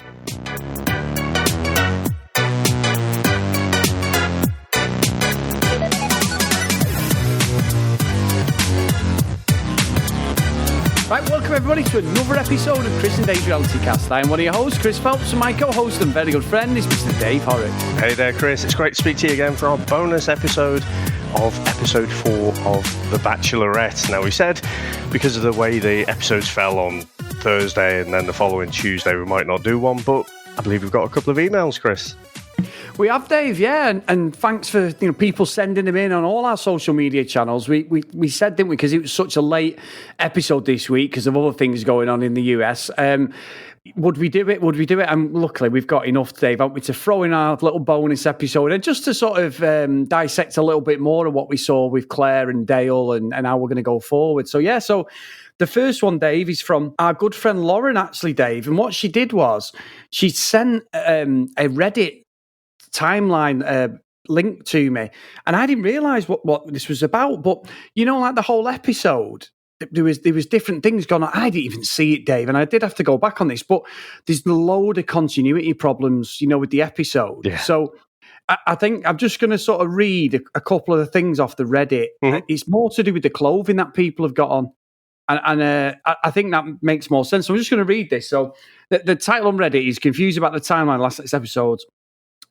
Right, welcome everybody to another episode of Chris and Dave's Reality Cast. I am one of your hosts, Chris Phelps, and my co-host and very good friend is Mr. Dave Horrocks. Hey there, Chris. It's great to speak to you again for our bonus episode of episode 4 of The Bachelorette. Now, we said because of the way the episodes fell on Thursday and then the following Tuesday, we might not do one, but I believe we've got a couple of emails, Chris. We have, Dave, yeah, and thanks for people sending them in on all our social media channels. We said, didn't we, because it was such a late episode this week because of other things going on in the US. Would we do it? And luckily we've got enough, Dave, haven't we, to throw in our little bonus episode and just to sort of dissect a little bit more of what we saw with Claire and Dale and how we're going to go forward. So, yeah, so the first one, Dave, is from our good friend Lauren, actually, Dave. And what she did was she sent a Reddit timeline link to me, and I didn't realise what this was about. But like the whole episode, there was different things going on. I didn't even see it, Dave, and I did have to go back on this. But there's a load of continuity problems, with the episode. Yeah. So I think I'm just going to sort of read a couple of the things off the Reddit. Mm-hmm. It's more to do with the clothing that people have got on. And I think that makes more sense. So I'm just going to read this. So the title on Reddit is confused about the timeline last night's episodes.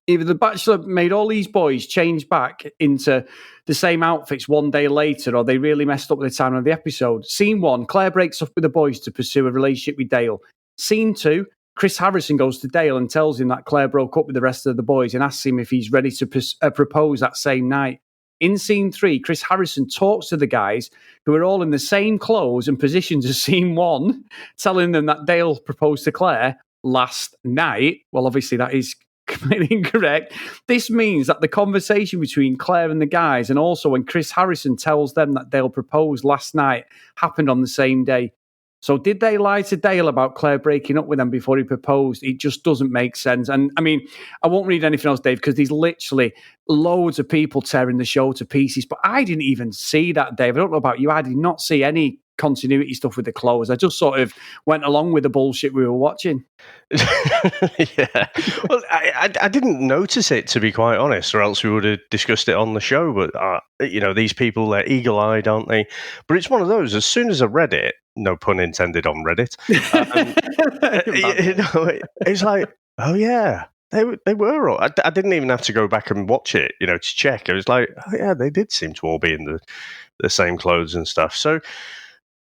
Either The Bachelor made all these boys change back into the same outfits one day later, or they really messed up with the timeline of the episode. Scene 1, Claire breaks up with the boys to pursue a relationship with Dale. Scene 2, Chris Harrison goes to Dale and tells him that Claire broke up with the rest of the boys and asks him if he's ready to propose that same night. In Scene 3, Chris Harrison talks to the guys who are all in the same clothes and positions as Scene 1, telling them that Dale proposed to Claire last night. Well, obviously that is completely incorrect. This means that the conversation between Claire and the guys, and also when Chris Harrison tells them that Dale proposed last night, happened on the same day. So did they lie to Dale about Claire breaking up with them before he proposed? It just doesn't make sense. And I mean, I won't read anything else, Dave, because there's literally loads of people tearing the show to pieces. But I didn't even see that, Dave. I don't know about you. I did not see any continuity stuff with the clothes. I just sort of went along with the bullshit we were watching. Yeah. Well, I didn't notice it, to be quite honest, or else we would have discussed it on the show. But, these people, they're eagle-eyed, aren't they? But it's one of those, as soon as I read it, no pun intended on Reddit, it's like, oh, yeah. They were all. I didn't even have to go back and watch it, to check. It was like, oh, yeah, they did seem to all be in the same clothes and stuff. So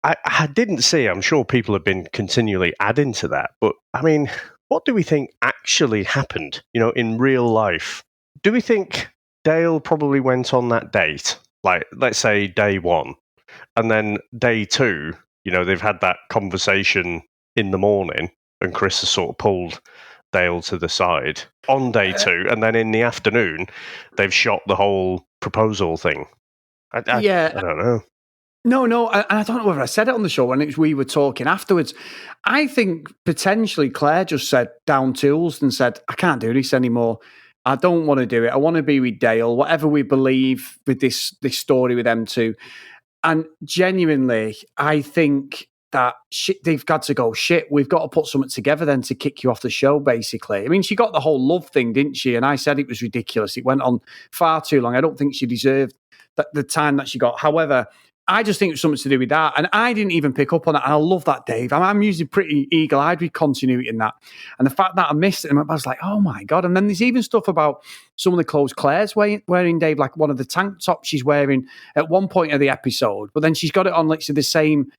I didn't see, I'm sure people have been continually adding to that, but I mean, what do we think actually happened, in real life? Do we think Dale probably went on that date, like, let's say day 1, and then day 2, they've had that conversation in the morning, and Chris has sort of pulled Dale to the side on day 2, and then in the afternoon, they've shot the whole proposal thing? I don't know. No, I don't know whether I said it on the show when we were talking afterwards. I think potentially Claire just said down tools and said, I can't do this anymore. I don't want to do it. I want to be with Dale, whatever we believe with this story with them two. And genuinely, I think that they've got to go, we've got to put something together then to kick you off the show, basically. I mean, she got the whole love thing, didn't she? And I said it was ridiculous. It went on far too long. I don't think she deserved the time that she got. However, I just think it was something to do with that. And I didn't even pick up on that. And I love that, Dave. I'm usually pretty eagle-eyed with continuity in that. And the fact that I missed it, I was like, oh, my God. And then there's even stuff about some of the clothes Claire's wearing, Dave, like one of the tank tops she's wearing at one point of the episode. But then she's got it on, like, the same...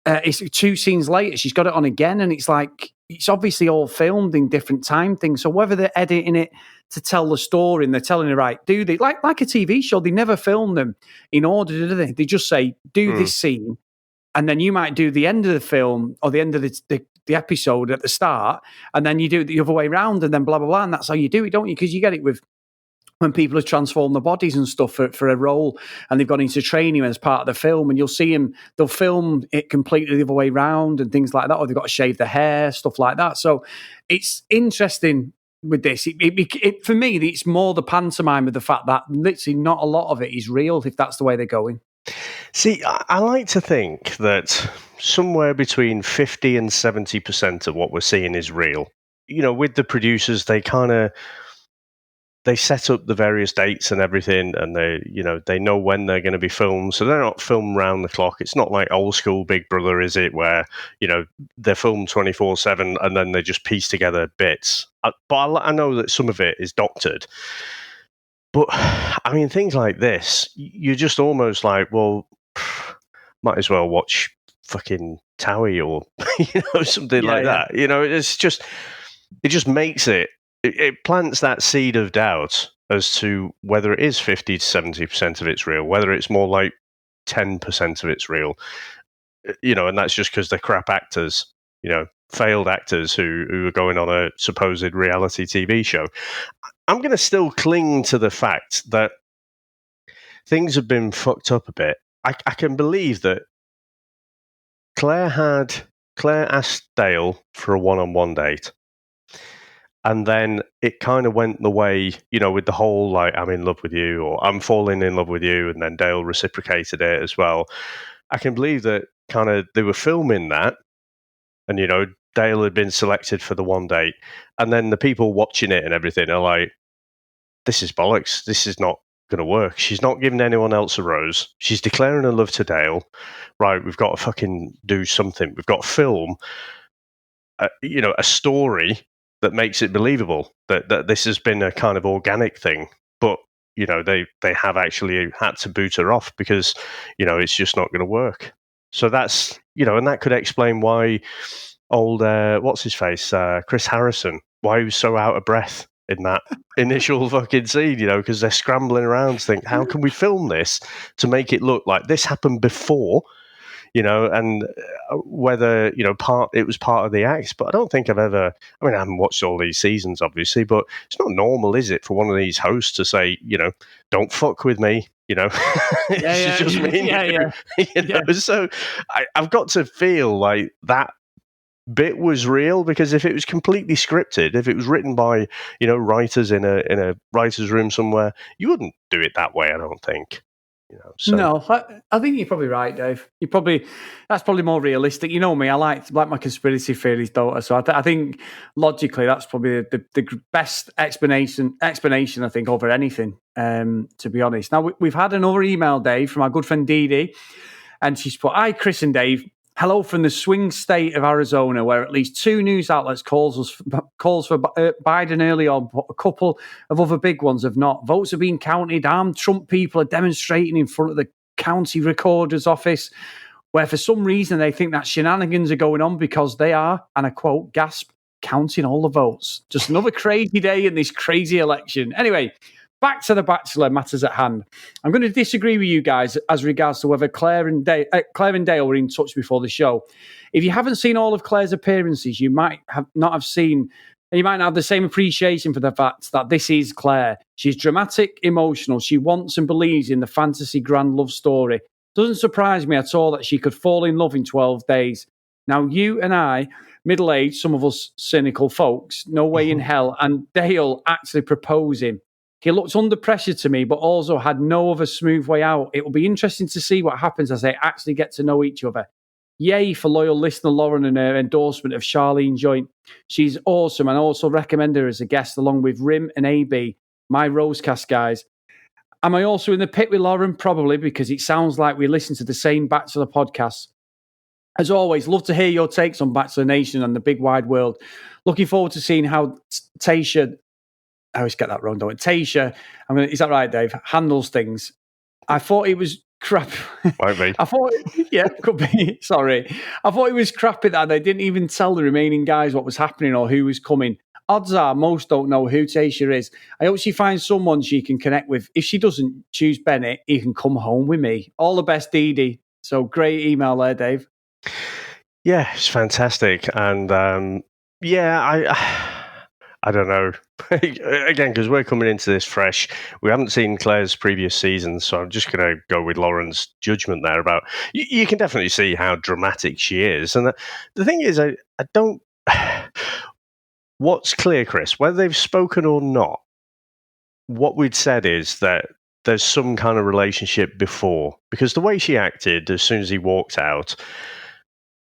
it's 2 scenes later, she's got it on again. And it's like, it's obviously all filmed in different time things. So whether they're editing it to tell the story and they're telling her, right, do they, like a TV show, they never film them in order, do they? They just say, do this scene, and then you might do the end of the film or the end of the episode at the start, and then you do it the other way around, and then blah, blah, blah, and that's how you do it, don't you? Because you get it with when people have transformed their bodies and stuff for a role, and they've gone into training as part of the film, and you'll see them, they'll film it completely the other way around and things like that, or they've got to shave their hair, stuff like that. So it's interesting with this. It, for me, it's more the pantomime of the fact that literally not a lot of it is real, if that's the way they're going. See, I like to think that somewhere between 50 and 70% of what we're seeing is real. with the producers, they set up the various dates and everything, and they know when they're going to be filmed, so they're not filmed round the clock. It's not like old school Big Brother, is it, where they're filmed 24/7 and then they just piece together bits. But I know that some of it is doctored. But I mean, things like this, you're just almost like, well, might as well watch fucking Towie or something like that. It just makes it plants that seed of doubt as to whether it is 50 to 70% of it's real, whether it's more like 10% of it's real, and that's just because they're crap actors, failed actors who are going on a supposed reality TV show. I'm going to still cling to the fact that things have been fucked up a bit. I can believe that Claire asked Dale for a one-on-one date. And then it kind of went the way, with the whole, like, I'm in love with you, or I'm falling in love with you, and then Dale reciprocated it as well. I can believe that kind of they were filming that, and, Dale had been selected for the one date, and then the people watching it and everything are like, this is bollocks, this is not going to work. She's not giving anyone else a rose. She's declaring her love to Dale. Right, we've got to fucking do something. We've got to film, a story that makes it believable that this has been a kind of organic thing. But, they have actually had to boot her off because, it's just not going to work. So that's, and that could explain why old, what's his face, Chris Harrison, why he was so out of breath in that initial fucking scene, because they're scrambling around to think, how can we film this to make it look like this happened before? And whether, it was part of the act, but I don't think I haven't watched all these seasons, obviously, but it's not normal, is it, for one of these hosts to say, don't fuck with me, it's just me and you. So I've got to feel like that bit was real, because if it was completely scripted, if it was written by, writers in a writer's room somewhere, you wouldn't do it that way, I don't think. No, I think you're probably right, Dave. That's probably more realistic. You know me, I like my conspiracy theories, don't I? So I think logically that's probably the best explanation. I think over anything. To be honest, now we've had another email, Dave, from our good friend Dee Dee, and she's put, "Hi, Chris and Dave. Hello from the swing state of Arizona, where at least 2 news outlets calls for Biden early on, but a couple of other big ones have not. Votes are being counted. Armed Trump people are demonstrating in front of the county recorder's office, where for some reason they think that shenanigans are going on because they are, and I quote, gasp, counting all the votes. Just another crazy day in this crazy election. Anyway, back to the Bachelor matters at hand. I'm going to disagree with you guys as regards to whether Claire and Dale were in touch before the show. If you haven't seen all of Claire's appearances, you might not have seen, and you might not have the same appreciation for the fact that this is Claire. She's dramatic, emotional. She wants and believes in the fantasy grand love story. Doesn't surprise me at all that she could fall in love in 12 days. Now, you and I, middle-aged, some of us cynical folks, no way in hell, and Dale actually proposing. He looked under pressure to me, but also had no other smooth way out. It will be interesting to see what happens as they actually get to know each other. Yay for loyal listener Lauren and her endorsement of Charlene Joint. She's awesome, and I also recommend her as a guest along with Rim and AB, my Rosecast guys. Am I also in the pit with Lauren? Probably, because it sounds like we listen to the same Bachelor podcasts. As always, love to hear your takes on Bachelor Nation and the big wide world. Looking forward to seeing how Tayshia... I always get that wrong, don't I? Tayshia, is that right, Dave? Handles things. I thought it was crap. Might be. Could be. Sorry. I thought it was crappy that they didn't even tell the remaining guys what was happening or who was coming. Odds are most don't know who Tayshia is. I hope she finds someone she can connect with. If she doesn't choose Bennett, he can come home with me. All the best, Dee Dee. So great email there, Dave. Yeah, it's fantastic. And I don't know. Again, because we're coming into this fresh. We haven't seen Claire's previous seasons, so I'm just going to go with Lauren's judgment there about... You can definitely see how dramatic she is. And the thing is, I don't... What's clear, Chris, whether they've spoken or not, what we'd said is that there's some kind of relationship before. Because the way she acted as soon as he walked out,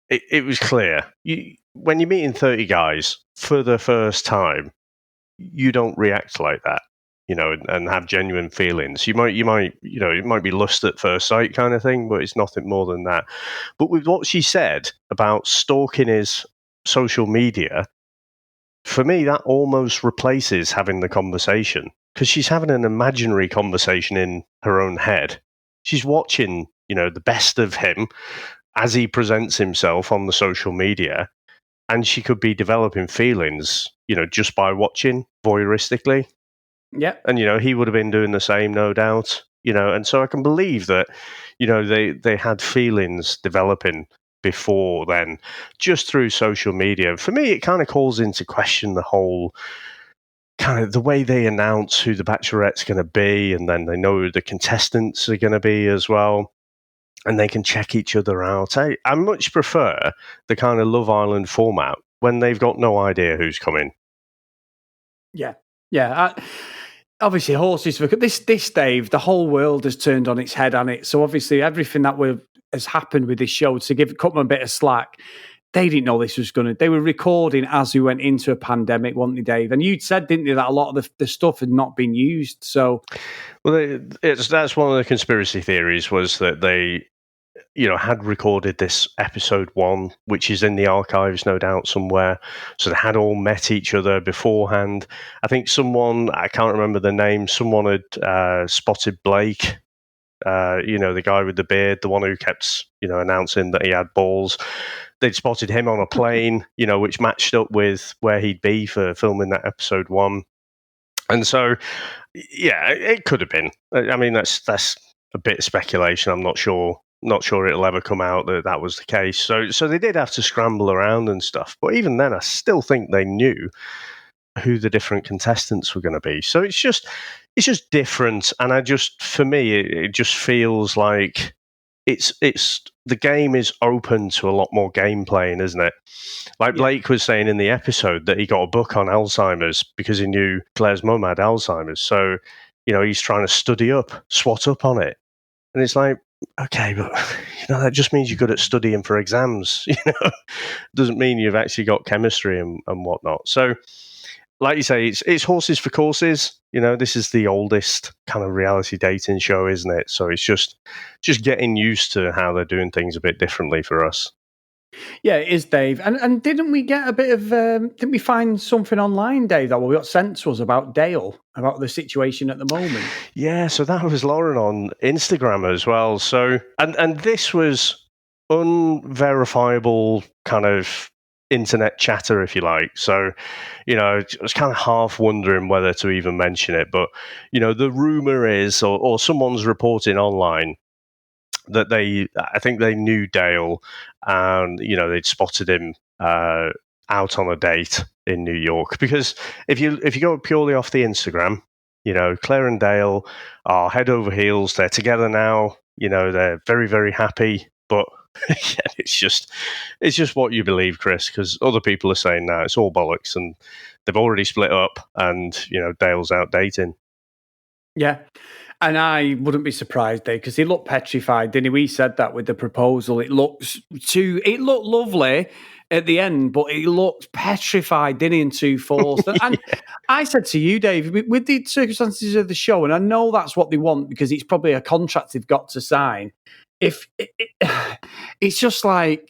it was clear. when you're meeting 30 guys for the first time, you don't react like that, and have genuine feelings. You might, it might be lust at first sight kind of thing, but it's nothing more than that. But with what she said about stalking his social media, for me, that almost replaces having the conversation, because she's having an imaginary conversation in her own head. She's watching, the best of him as he presents himself on the social media, and she could be developing feelings, just by watching voyeuristically. Yeah. And, he would have been doing the same, no doubt, and so I can believe that, they had feelings developing before then, just through social media. For me, it kind of calls into question the whole kind of the way they announce who the Bachelorette's going to be, and then they know who the contestants are going to be as well, and they can check each other out. I much prefer the kind of Love Island format when they've got no idea who's coming. Yeah. Obviously, horses for this, Dave. The whole world has turned on its head on it. So obviously, everything that has happened with this show, to cut them a bit of slack, they didn't know this was going to. They were recording as we went into a pandemic, weren't they, Dave? And you'd said, didn't you, that a lot of the stuff had not been used. So, well, that's one of the conspiracy theories, was that they, had recorded this episode 1, which is in the archives, no doubt, somewhere. So they had all met each other beforehand. I think someone, I can't remember the name, someone had spotted Blake, the guy with the beard, the one who kept, announcing that he had balls. They'd spotted him on a plane, which matched up with where he'd be for filming that episode 1. And so, yeah, it could have been. I mean, that's a bit of speculation. I'm not sure it'll ever come out that was the case. So they did have to scramble around and stuff. But even then, I still think they knew who the different contestants were going to be. So it's just different. And for me, it just feels like it's the game is open to a lot more game playing, isn't it? Like Blake was saying in the episode that he got a book on Alzheimer's because he knew Claire's mum had Alzheimer's. So, he's trying to study up, swat up on it. And it's like, okay, but that just means you're good at studying for exams. Doesn't mean you've actually got chemistry and whatnot. So, like you say, it's horses for courses. This is the oldest kind of reality dating show, isn't it? So it's just getting used to how they're doing things a bit differently for us. Yeah, it is, Dave. And didn't we get a bit of? Didn't we find something online, Dave, that we got sent to us about Dale, about the situation at the moment? Yeah, so that was Lauren on Instagram as well. So and this was unverifiable kind of internet chatter, if you like. So, I was kind of half wondering whether to even mention it. But, the rumor is, or someone's reporting online, that I think they knew Dale, and, they'd spotted him out on a date in New York. Because if you go purely off the Instagram, Claire and Dale are head over heels. They're together now. They're very, very happy. But yeah, it's just what you believe, Chris, because other people are saying now it's all bollocks, and they've already split up, and Dale's out dating. Yeah, and I wouldn't be surprised, Dave, because he looked petrified, didn't he? We said that with the proposal. It looked lovely at the end, but he looked petrified, didn't he, and too forced. And I said to you, Dave, with the circumstances of the show, and I know that's what they want because it's probably a contract they've got to sign. It's just like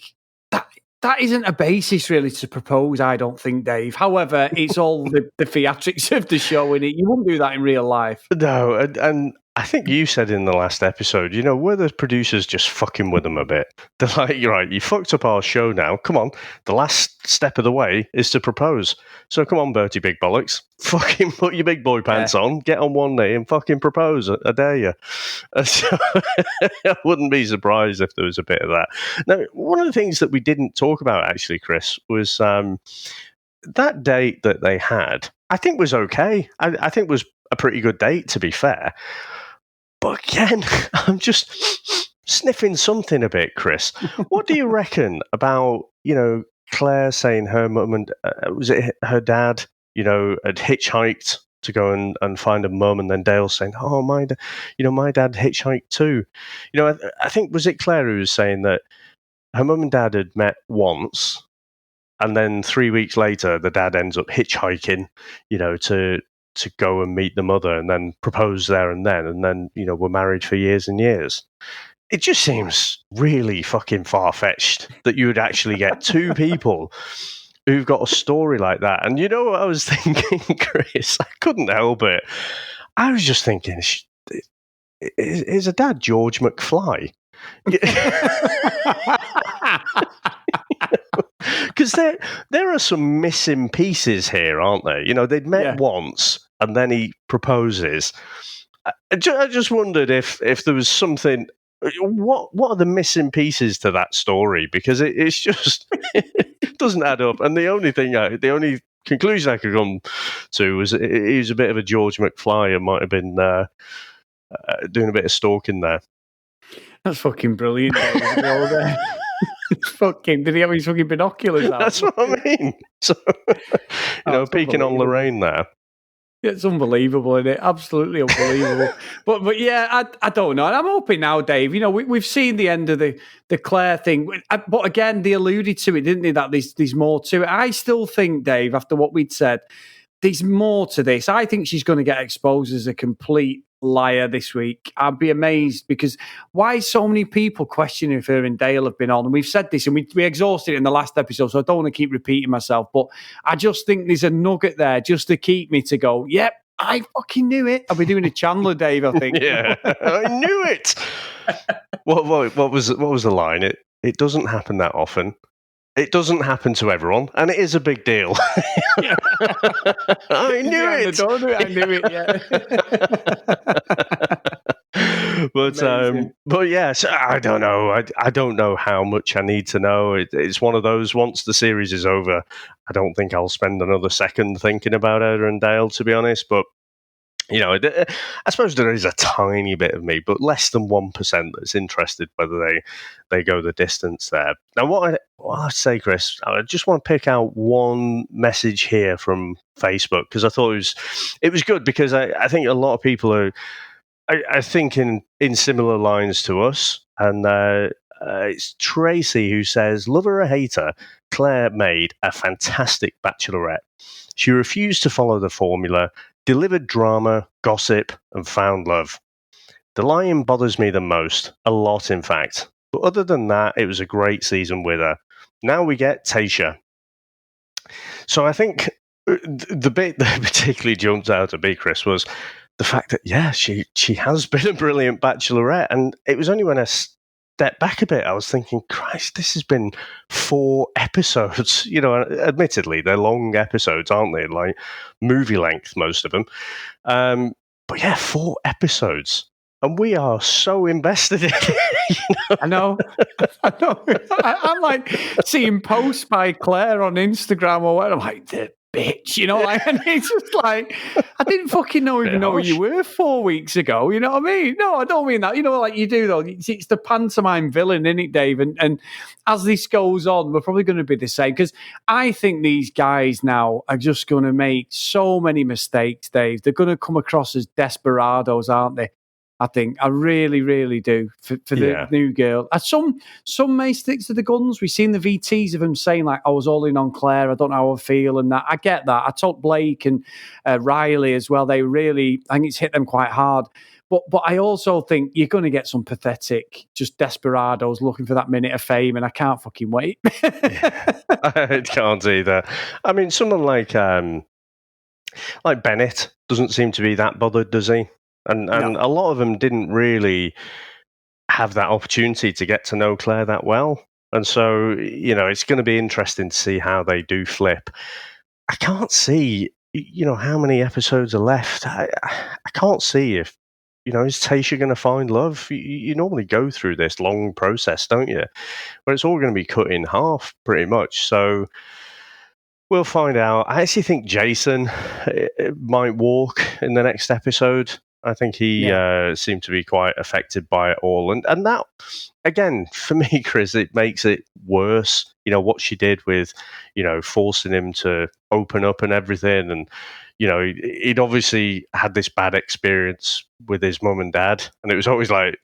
that isn't a basis really to propose, I don't think, Dave. However, it's all the theatrics of the show, in it. You wouldn't do that in real life. No, and I think you said in the last episode, were the producers just fucking with them a bit? They're like, you're right, you fucked up our show now. Come on, the last step of the way is to propose. So come on, Bertie Big Bollocks, fucking put your big boy pants on, get on one knee and fucking propose. I dare you. So, I wouldn't be surprised if there was a bit of that. Now, one of the things that we didn't talk about, actually, Chris, was that date that they had, I think was okay. I think was a pretty good date, to be fair. But again, I'm just sniffing something a bit, Chris. What do you reckon about, Claire saying her mum and, was it her dad, had hitchhiked to go and find a mum, and then Dale saying, oh, my dad hitchhiked too. I think, was it Claire who was saying that her mum and dad had met once, And then 3 weeks later, the dad ends up hitchhiking, to go and meet the mother and then propose there and then, we're married for years and years. It just seems really fucking far-fetched that you would actually get two people who've got a story like that. And you know what I was thinking, Chris? I couldn't help it. I was just thinking, is a dad George McFly? Because there are some missing pieces here, aren't there? They'd met once, and then he proposes. I just wondered if there was something. What are the missing pieces to that story? Because it's just it doesn't add up. And the only conclusion I could come to was he was a bit of a George McFly and might have been doing a bit of stalking there. That's fucking brilliant. Fucking, did he have his fucking binoculars out? That's what I mean. So, peeking on Lorraine there. It's unbelievable, isn't it? Absolutely unbelievable. but yeah, I don't know. And I'm hoping now, Dave, we've seen the end of the Claire thing. But again, they alluded to it, didn't they, that there's more to it. I still think, Dave, after what we'd said, there's more to this. I think she's going to get exposed as a complete liar this week. I'd be amazed, because why so many people questioning if her and Dale have been on? And we've said this and we exhausted it in the last episode, so I don't want to keep repeating myself, but I just think there's a nugget there just to keep me to go, yep, I fucking knew it. I'll be doing a Chandler, Dave, I think. Yeah, I knew it. What was the line? It doesn't happen that often. It doesn't happen to everyone, and it is a big deal. I knew it. I knew it. Yeah. But yes, I don't know. I don't know how much I need to know. It's one of those. Once the series is over, I don't think I'll spend another second thinking about Ed and Dale, to be honest. But I suppose there is a tiny bit of me, but less than 1% that's interested whether they go the distance there. Now, what I say, Chris, I just want to pick out one message here from Facebook, because I thought it was good, because I think a lot of people are thinking in similar lines to us. And it's Tracy who says, love her or hate her, Claire made a fantastic Bachelorette. She refused to follow the formula, delivered drama, gossip, and found love. The lying bothers me the most, a lot in fact. But other than that, it was a great season with her. Now we get Tayshia. So I think the bit that particularly jumped out at me, Chris, was the fact that, she has been a brilliant Bachelorette. And it was only when I stepped back a bit, I was thinking, Christ, this has been 4 episodes. Admittedly, they're long episodes, aren't they? Like movie length, most of them. But yeah, 4 episodes. And we are so invested in it. I know. I'm like seeing posts by Claire on Instagram or whatever. I'm like, the bitch, and it's just like, I didn't fucking know who you were 4 weeks ago. You know what I mean? No, I don't mean that. Like you do, though. It's the pantomime villain, isn't it, Dave? And as this goes on, we're probably going to be the same, because I think these guys now are just going to make so many mistakes, Dave. They're going to come across as desperados, aren't they? I think I really, really do for the new girl. Some may stick to the guns. We've seen the VTs of him saying like, "I was all in on Claire. I don't know how I feel," and that. I get that. I told Blake and Riley as well. I think it's hit them quite hard. But I also think you're going to get some pathetic, just desperados looking for that minute of fame, and I can't fucking wait. I can't either. I mean, someone like Bennett doesn't seem to be that bothered, does he? And no. A lot of them didn't really have that opportunity to get to know Claire that well. And so, it's going to be interesting to see how they do flip. I can't see, how many episodes are left. I can't see if, is Tayshia going to find love? You normally go through this long process, don't you? But it's all going to be cut in half pretty much. So we'll find out. I actually think Jason might walk in the next episode. I think he seemed to be quite affected by it all. And that, again, for me, Chris, it makes it worse. What she did with, forcing him to open up and everything. And, he'd obviously had this bad experience with his mum and dad. And it was always like,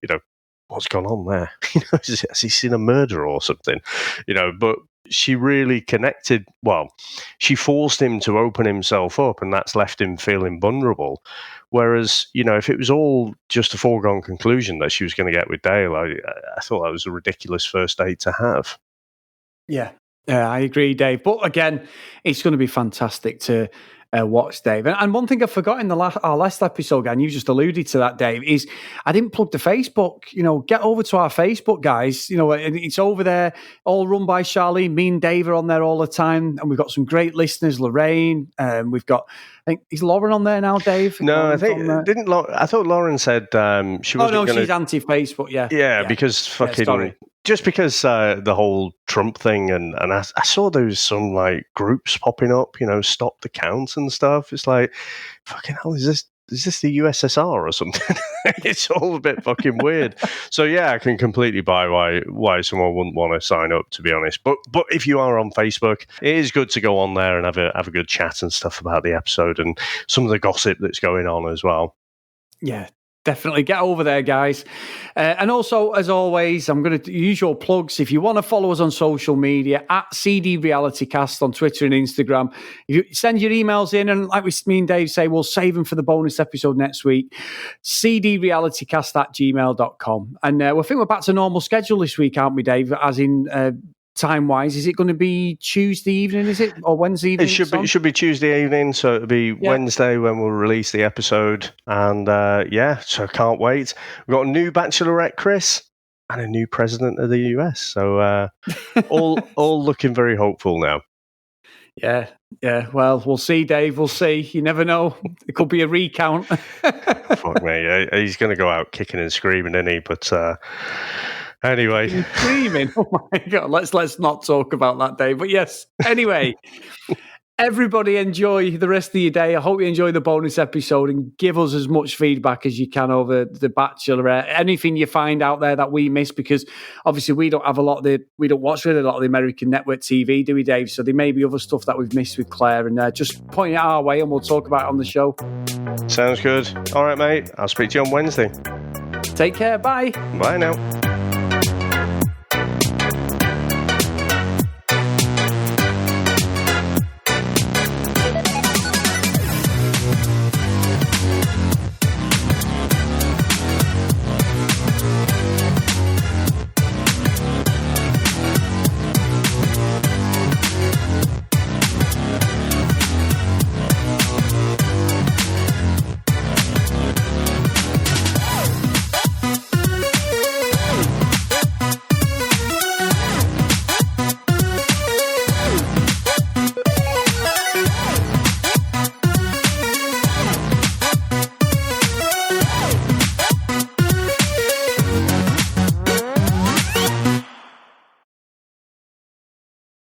what's gone on there? Has he seen a murder or something? But she really connected. Well, she forced him to open himself up, and that's left him feeling vulnerable. Whereas, if it was all just a foregone conclusion that she was going to get with Dale, I thought that was a ridiculous first date to have. Yeah, I agree, Dave. But again, it's going to be fantastic to watch, Dave. And one thing I forgot in our last episode, and you just alluded to that, Dave, is I didn't plug the Facebook. Get over to our Facebook, guys. And it's over there, all run by Charlene. Me and Dave are on there all the time, and we've got some great listeners. Lorraine, we've got. I think is Lauren on there now, Dave? No, Lauren's I thought Lauren said she wasn't. Oh no, she's anti-Facebook. Yeah, because fucking. Just because the whole Trump thing, and I saw there was some like groups popping up, stop the count and stuff. It's like, fucking hell, is this the USSR or something? It's all a bit fucking weird. So yeah, I can completely buy why someone wouldn't want to sign up, to be honest. But if you are on Facebook, it is good to go on there and have a good chat and stuff about the episode and some of the gossip that's going on as well. Yeah. Definitely get over there, guys. And also, as always, I'm going to use your plugs. If you want to follow us on social media, at CD RealityCast on Twitter and Instagram. If you send your emails in, and like me and Dave say, we'll save them for the bonus episode next week. cdrealitycast@gmail.com. And I think we're back to normal schedule this week, aren't we, Dave? As in... time-wise, is it going to be Tuesday evening, is it? Or Wednesday evening? It should be Tuesday evening, so it'll be Wednesday when we'll release the episode. And so I can't wait. We've got a new Bachelorette, Chris, and a new president of the US. So all looking very hopeful now. Yeah. Well, we'll see, Dave. We'll see. You never know. It could be a recount. Fuck me. He's going to go out kicking and screaming, isn't he? But... Anyway, screaming. Oh my God! Let's not talk about that, Dave. But yes. Anyway, everybody enjoy the rest of your day. I hope you enjoy the bonus episode and give us as much feedback as you can over the Bachelorette. Anything you find out there that we miss, because obviously we don't watch really a lot of the American network TV, do we, Dave? So there may be other stuff that we've missed with Claire, and just point it our way, and we'll talk about it on the show. Sounds good. All right, mate. I'll speak to you on Wednesday. Take care. Bye. Bye now.